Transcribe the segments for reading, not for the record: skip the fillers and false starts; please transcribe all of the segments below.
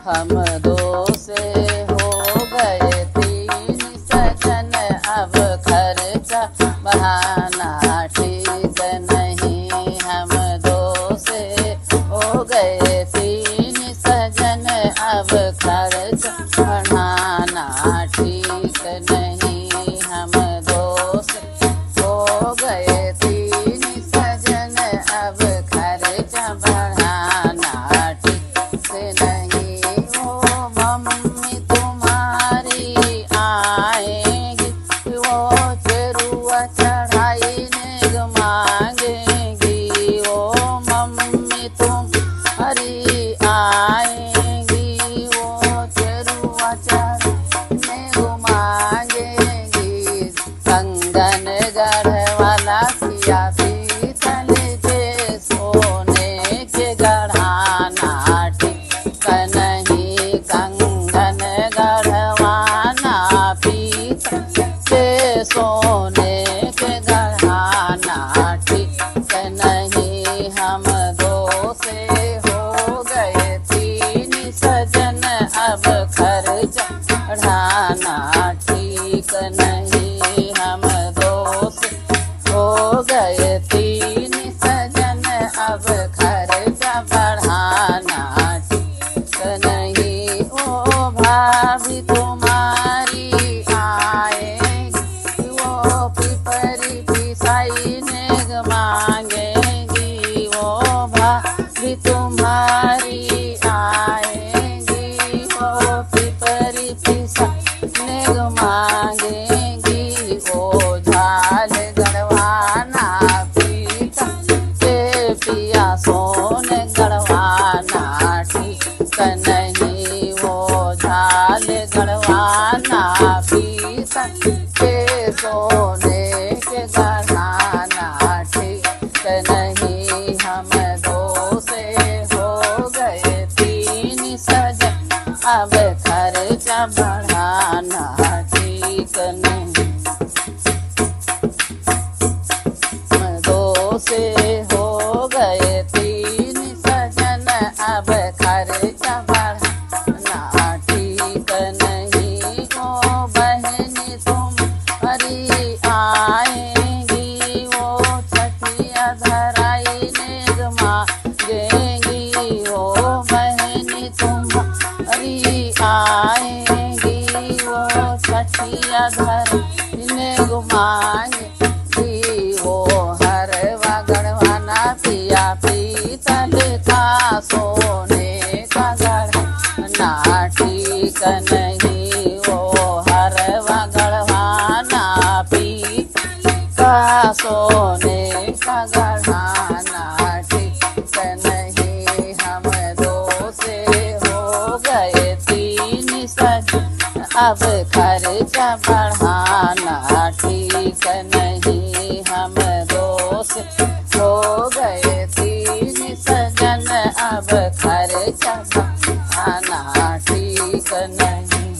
हम दो से हो गए तीन सजन, अब खर्चा बढ़ाना ठीक नहीं। हम दो से हो गए तीन सजन, अब खर्चा बढ़ाना ठीक नहीं। हम दो से हो गए तीन सजन, अब खर्चा बढ़ाना ठीक नहीं। ओ मम्मी तुम्हारी आएगी, वो चेरुआ चढ़ाई नेग मांगेगी। ओ मम्मी तुम्हारी आएगी, वो चेरुआ चढ़ाई नेग मांगेगी। कंगन गढ़वाला सिया पीतल के सोने के गढ़ाना ठीक नहीं। कंगन गढ़वाना पीतल के सोने के गढ़ाना ठीक नहीं। हम दो से हो गए तीन सजन, अब खर्चा बढ़ाना ठीक नहीं। हम दो से हो गए तीन सजन, अब खर्चा बढ़ाना ठीक नहीं। ओ भाभी तुम्हारी आएगी, वो पिपरी पिसाई नेग मांगेगी। वो भाभी तुम्हारी आएगी, वो पिपरी पिसाई नेग मांगेगी। ओ झाल गढ़वाना पीता के पिया सोन गढ़वाना ठीक नहीं। वो झाल गढ़वाना पीता के सोने के गढ़ाना ठीक नहीं। हम दो से हो गए तीन सजन, अब खर्चा बढ़ाना ठीक नहीं। हम दो से हो गए तीन सजन, अब खर्चा बढ़ाना ठीक नहीं। ओ बहनी तुम्हारी आएगी, वो छठिया धराई नेग मांगेगी। ओ बहनी तुम्हारी आएगी, वो छठिया धराई नेग मांगेगी। वो हरवा गढ़वाना पिया पीतल का सोने का गढ़ाना ठीक नहीं। वो हरवा गढ़वाना पीतल का सोने का गढ़ाना ठीक नहीं। हम दो से हो गए तीन सजन, अब खर्चा बढ़ाना ठीक नहीं। हम दो से हो गए तीन सजन, अब खर्चा बढ़ाना ठीक नहीं।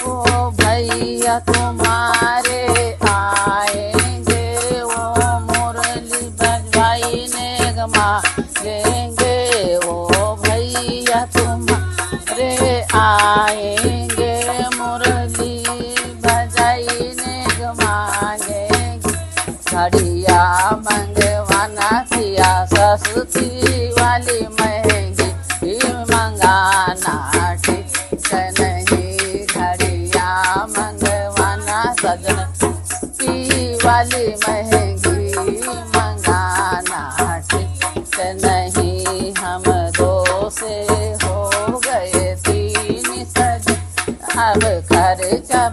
ओ भैया तुम्हारे आएंगे, वो मुरली बजवाई नेग मांगेंगे। ओ भैया तुम्हारे आएंगे, मुरली बजाई नेग मांगेंगे। घड़िया मंगवाना सिया सस्ती वाली महंगी मंगाना ठीक नहीं। घड़िया मंगवाना सजन की वाली महंगी मंगाना ठीक नहीं। हम दो से हो गए तीन सजन, अब खर्चा